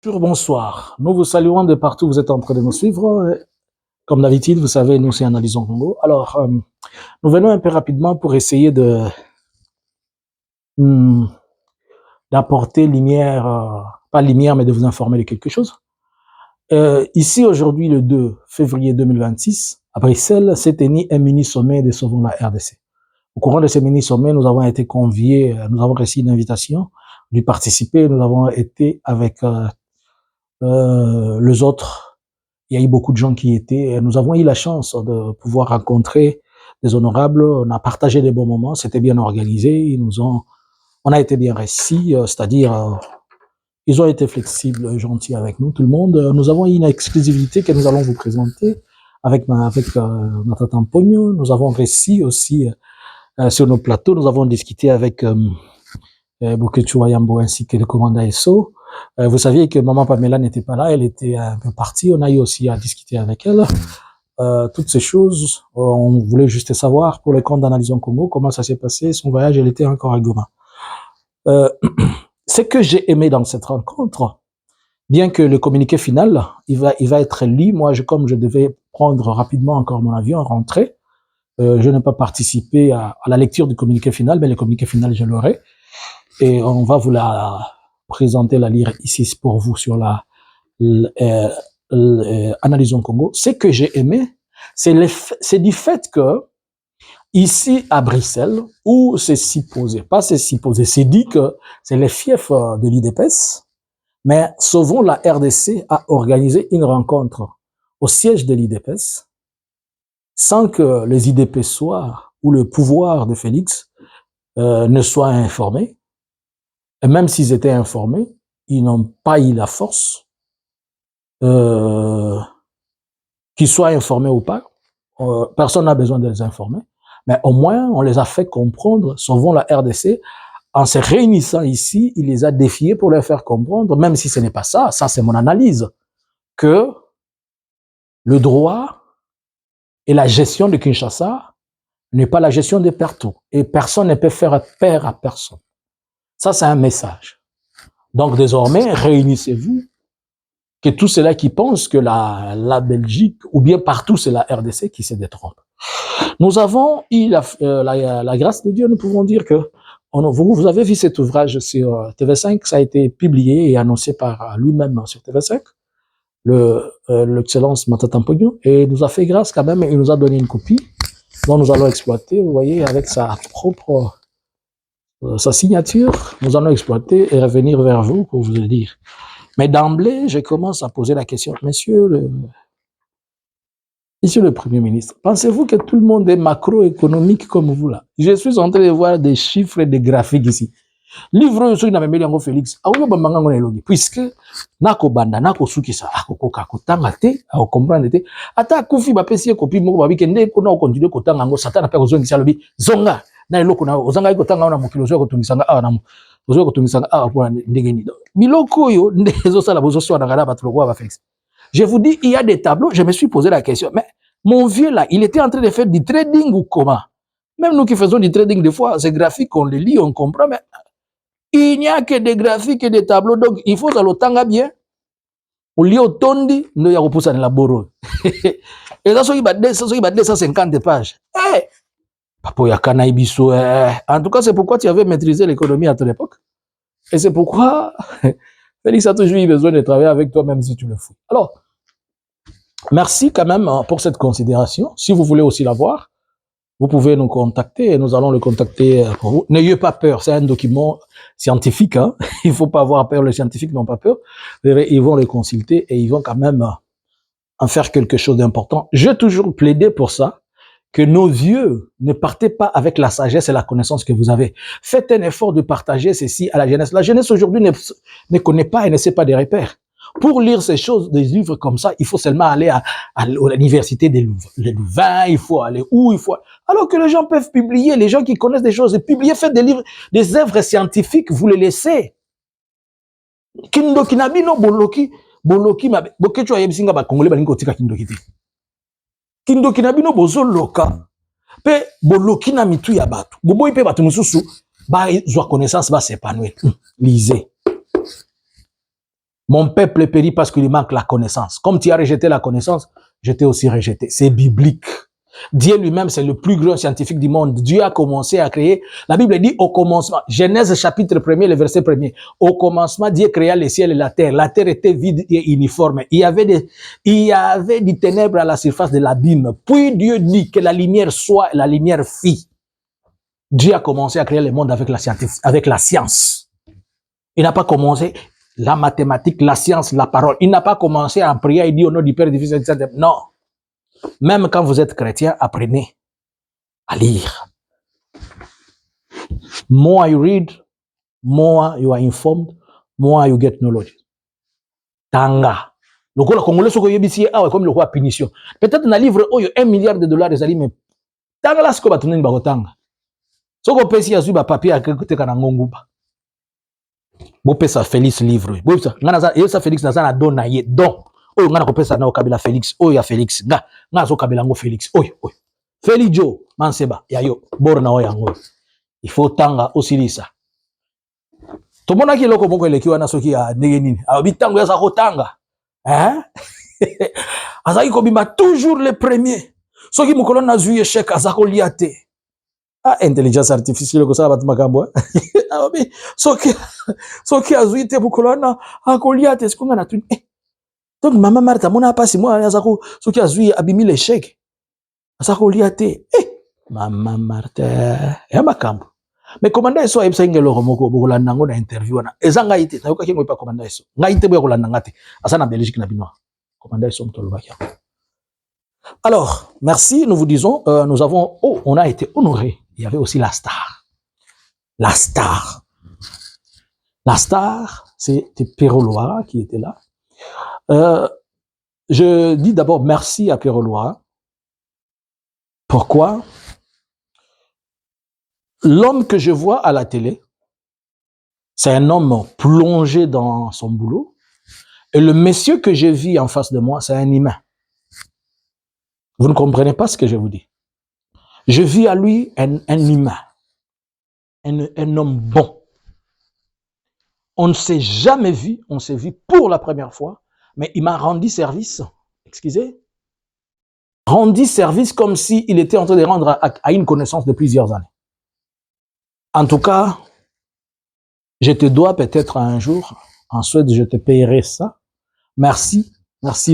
Bonsoir. Nous vous saluons de partout où vous êtes en train de nous suivre. Comme d'habitude, vous savez, nous c'est Analysons Congo. Alors, nous venons un peu rapidement pour essayer d'apporter lumière, pas lumière, mais de vous informer de quelque chose. Ici, aujourd'hui, le 2 février 2026, à Bruxelles, s'est tenu un mini-sommet de Sauvons la RDC. Au courant de ce mini-sommet, nous avons été conviés, nous avons reçu une invitation d'y participer. Nous avons été avec les autres. Il y a eu beaucoup de gens qui étaient. Nous avons eu la chance de pouvoir rencontrer des honorables. On a partagé des bons moments. C'était bien organisé. On a été bien reçus, c'est-à-dire, ils ont été flexibles, gentils avec nous, tout le monde. Nous avons eu une exclusivité que nous allons vous présenter avec notre Pogno. Nous avons reçu aussi sur nos plateaux. Nous avons discuté avec Boketu Wayambo ainsi que le commandant SO. Vous saviez que maman Pamela n'était pas là, elle était un peu partie. On a eu aussi à discuter avec elle. Toutes ces choses, on voulait juste savoir pour le compte d'Analysons Congo comment ça s'est passé. Son voyage, elle était encore à Goma. Ce que j'ai aimé dans cette rencontre, bien que le communiqué final, il va être lu. Moi, comme je devais prendre rapidement encore mon avion, rentrer, je n'ai pas participé à la lecture du communiqué final, mais le communiqué final, je l'aurai. Et on va vous la présenter, la lire ici pour vous sur Analysons Congo. Ce que j'ai aimé, c'est du fait que ici à Bruxelles, où c'est supposé, pas c'est supposé, c'est dit que c'est les fiefs de l'IDPS, mais Sauvons la RDC a organisé une rencontre au siège de l'IDPS sans que les IDP soient, ou le pouvoir de Félix ne soit informé. Et même s'ils étaient informés, ils n'ont pas eu la force, qu'ils soient informés ou pas. Personne n'a besoin de les informer. Mais au moins, on les a fait comprendre, Sauvons la RDC, en se réunissant ici, il les a défiés pour leur faire comprendre, même si ce n'est pas ça, ça c'est mon analyse, que le droit et la gestion de Kinshasa n'est pas la gestion de partout. Et personne ne peut faire peur à personne. Ça, c'est un message. Donc, désormais, réunissez-vous, que tous ceux-là qui pensent que la Belgique, ou bien partout, c'est la RDC qui se détrompe. Nous avons eu la grâce de Dieu, nous pouvons dire que vous avez vu cet ouvrage sur TV5, ça a été publié et annoncé par lui-même sur TV5, l'excellence Matata Pogno, et nous a fait grâce quand même, il nous a donné une copie dont nous allons exploiter, vous voyez, avec sa propre sa signature, nous allons exploiter et revenir vers vous pour vous le dire. Mais d'emblée, je commence à poser la question, Monsieur le Premier ministre, pensez-vous que tout le monde est macroéconomique comme vous là? Je suis en train de voir des chiffres et des graphiques ici. Livre sur na memeli yango Félix, awo bambanga ngona elogi, puisque nako banda nako sukisa akokoka kotanga te, ako comprendre te, ata kufi ba pesi copie moko ba bikende ko na continuer kotanga ngo satana pe kozongisa lobi zonga na eloko na ozanga kotanga na mokilo zo kotungisanga awa na ozo kotungisanga awa pour ndenge ni biloko yo ndezo sala bozo so na ngala batlo kwa ba Félix. Je vous dis, il y a des tableaux, je me suis posé la question, mais mon vieux là, il était en train de faire du trading ou comment? Même nous qui faisons du trading, des fois, ces graphiques, on les lit, on comprend, mais il n'y a que des graphiques et des tableaux, donc il faut ça le tanga bien. On lit au tondi, nous y a repoussé dans la boro. Et ça, il va 250 pages. Eh! Papo ya kana ibiso, en tout cas, c'est pourquoi tu avais maîtrisé l'économie à ton époque. Et c'est pourquoi Félix a toujours eu besoin de travailler avec toi, même si tu le fous. Alors, merci quand même pour cette considération. Si vous voulez aussi la voir, vous pouvez nous contacter et nous allons le contacter pour vous. N'ayez pas peur, c'est un document scientifique. Hein. Il ne faut pas avoir peur, les scientifiques n'ont pas peur. Ils vont le consulter et ils vont quand même en faire quelque chose d'important. J'ai toujours plaidé pour ça, que nos vieux ne partez pas avec la sagesse et la connaissance que vous avez. Faites un effort de partager ceci à la jeunesse. La jeunesse aujourd'hui ne connaît pas et ne sait pas des repères. Pour lire ces choses, des livres comme ça, il faut seulement aller à l'université de Louvain, il faut aller où, alors que les gens peuvent publier, les gens qui connaissent des choses, et publier, faire des livres, des œuvres scientifiques, vous les laissez. Kindoki nabino boloki bokecho ayebsinga ba congolais balingo kotika kindoki te. Kindoki nabino bozo loka pe boloki na mitu ya bato. Boboyi pe bato mususu ba zwa connaissance ba s'épanouir. Lisez. Mon peuple périt parce qu'il manque la connaissance. Comme tu as rejeté la connaissance, je t'ai aussi rejeté. C'est biblique. Dieu lui-même, c'est le plus grand scientifique du monde. Dieu a commencé à créer. La Bible dit au commencement, Genèse chapitre 1er, le verset 1er. Au commencement, Dieu créa les ciels et la terre. La terre était vide et uniforme. Il y avait des ténèbres à la surface de l'abîme. Puis Dieu dit que la lumière soit, la lumière fit. Dieu a commencé à créer le monde avec la science. Il n'a pas commencé la mathématique, la science, la parole. Il n'a pas commencé à prier et dire au nom du Père, du Fils et du Saint-Esprit. Non. Même quand vous êtes chrétien, apprenez à lire. More you read, more you are informed, more you get knowledge. Tanga. Le Congolais, ce que vous avez comme le roi punition. Peut-être dans le livre, il y a $1 milliard des amis, mais tanga là, ce que vous avez dit, tanga. Ce que vous avez dit, c'est un papier à côté de Ngonguba. Vous pouvez ça Félix livre. Vous pouvez ça Félix n'a don na ye don. Oyo ngana kopesa na okabila Félix. Oyo ya Félix. Nga zo kabila ngo Félix. Oyo. Félix Jo manseba ya yo bor na oyo yango. Il faut tanga osilisa. Tomona ki loko moko eleki wana soki ya ndenge nini. Abi tango ya za kotanga. Hein? Azaki kobima toujours le premier. Soki mukolo na zui échec azako liate. Ah, intelligence artificielle ko sala batu makambo. Abi soki azui te mukolo na akoliate sikunga na tuni. Donc maman Martha mona pasi moi azako soki azui abimi l'échec. Azako liate. Maman Martha ya makambo. Mais commandant eso ebisa ngelo moko bokolanda ngo na interview na ezanga ite na yoka kingo pa commandant eso nga ite boya kolanda ngate asa na Belgique na binois commandant eso mtolobaki. Alors merci, nous vous disons nous avons on a été honoré. Il y avait aussi la star c'était Pierrot Loira qui était là. Je dis d'abord merci à Pierrot Loira. Pourquoi? L'homme que je vois à la télé, c'est un homme plongé dans son boulot. Et le monsieur que je vis en face de moi, c'est un humain. Vous ne comprenez pas ce que je vous dis. Je vis à lui un humain. Un homme bon. On ne s'est jamais vu, on s'est vu pour la première fois, mais il m'a rendu service. Excusez. Rendu service comme s'il était en train de rendre à une connaissance de plusieurs années. En tout cas, je te dois peut-être un jour, ensuite je te payerai ça. Merci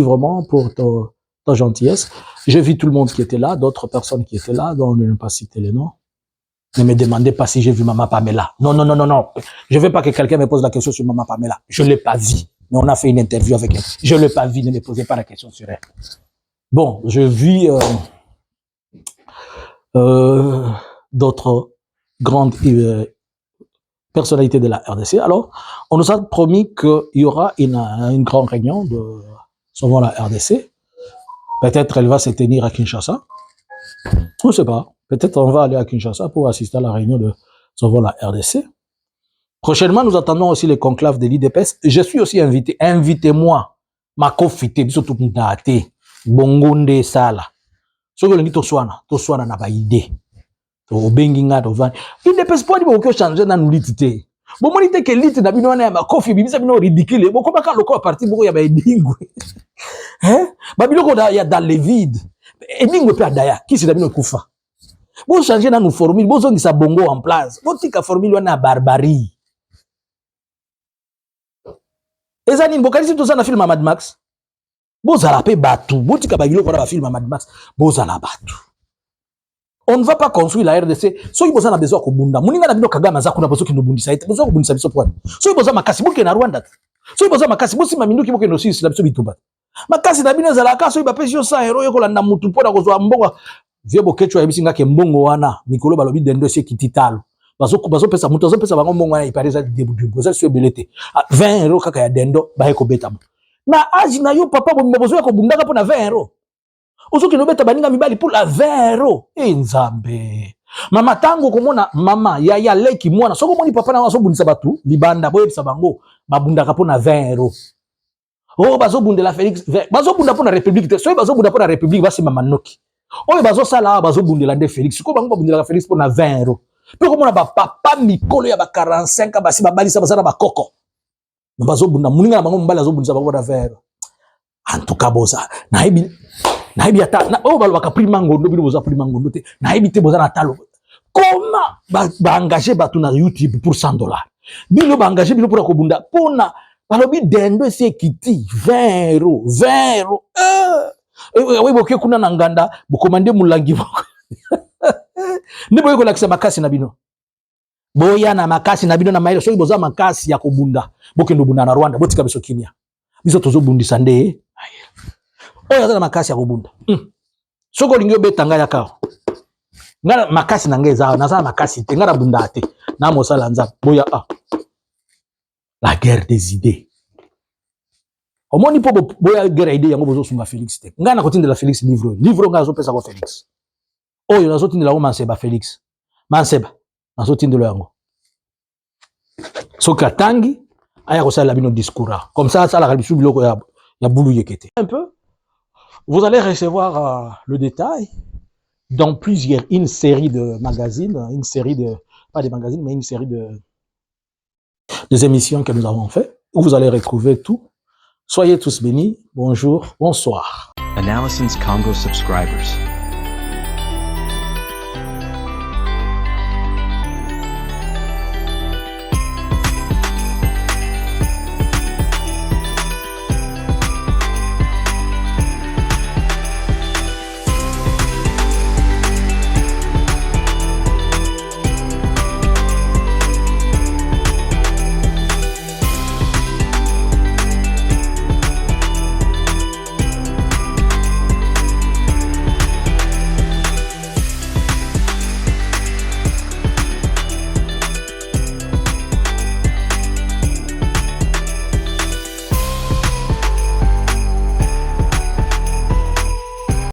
vraiment pour ta gentillesse. J'ai vu tout le monde qui était là, d'autres personnes qui étaient là, dont je ne vais pas citer les noms. Ne me demandez pas si j'ai vu Maman Pamela. Non. Je ne veux pas que quelqu'un me pose la question sur Maman Pamela. Je ne l'ai pas vu. Mais on a fait une interview avec elle. Je ne l'ai pas vu, ne me posez pas la question sur elle. Bon, je vis d'autres grandes personnalités de la RDC. Alors, on nous a promis qu'il y aura une grande réunion de souvent la RDC. Peut-être elle va se tenir à Kinshasa. On ne sait pas. Peut-être on va aller à Kinshasa pour assister à la réunion de souvent la RDC. Prochainement, nous attendons aussi les conclaves de l'IDPS. Je suis aussi invité. Invitez-moi. Ma kofite, biso tout ndate. Bongonde sala. Ce que l'on toswana na ba idée. Obengi nga to van. IDPS po di bo ko changer na nulitite. Bo monite ke lit na bino na ma kofi bibisa bino ridicule. Bo ko baka loko parti boko ya ba edingwe. Hein? Ba biloko da ya dans le vide. Edingwe pe adaya. Qui c'est da bino kufa? Bo changer na nous formule, bo zongisa bongo en place. Bo tika formule wana barbarie. Ezani mbokali tout ça na film Mad Max. Bozala pe batu, botika ba biloko na film Mad Max, bozala batu. On ne va pas construire la RDC. Soki boza na besoin ko bunda. Muninga na bino Kagame za kuna bozo ki no bundisa ite. Bozo ko bundisa biso poani. Soki boza makasi boke na Rwanda. Soki boza makasi bosi maminduki boke no sisi la biso bituba. Makasi na bino zala ka soki ba pesi yo 100 € yo ko landa mutu pona ko zo mbongo. Vie boketcho ya bisinga ke mbongo wana mikolo balobi dendo se kititalo. Bazo pesa mutu bazo pesa bango mbongo wana ipareza debudu. Boza so belete. 20 € kaka ya dendo ba ko beta. Na aji na yo papa bo mbozo ya ko bundaka pona 20 €. Ozoki no beta baninga mibali pour la 20 €. Nzambe. Mama tango komona mama ya leki mwana. Soko moni papa na waso bundisa batu libanda boye bisa bango babundaka pona 20 €. Oh bazo bundela Félix, bazo bunda pona République. So bazo bunda pona République basi mama noki. Oyo bazo sala bazo bundela de Félix. Ko bango bundela Félix pona 20 €. Pe komona ba papa mikolo ya ba 45 basi babalisa bazana ba koko. bazo bunda muninga na bango mbala zo bundisa bango na verre en tout cas boza naibi ata na o balo baka prix mangondo bino boza prix mangondo te naibi te boza na talo comment ba engager batu na YouTube pour $100 bino ba engager bino pour ko bunda pona balobi dendo esi kiti 20 euros oui boke kuna na nganda bokomande mulangi boko ndi boye ko lakisa makasi na bino boya na makasi na bino na mailo so boza makasi ya kobunda bokendo bunda na Rwanda botika biso kimia biso tozo bundisa nde oya za makasi ya kobunda soko lingi obetanga ya kao ngala makasi na ngeza na za makasi te ngala bunda te na mosala nza boya la guerre des idées omoni po boya guerre idée yango bozo sunga Félix te ngana kotindela Félix livre nga zo pesa ko Félix oyo nazo tindela ko Manseba Félix Manseba nazo tindela yango soka tangi aya ko sala bino discours comme ça la bisu biloko ya boulou yekete un peu vous allez recevoir le détail dans une série de magazines, une série de pas des magazines mais une série des émissions que nous avons fait où vous allez retrouver tout. Soyez tous bénis. Bonjour, bonsoir. Analysins Congo subscribers.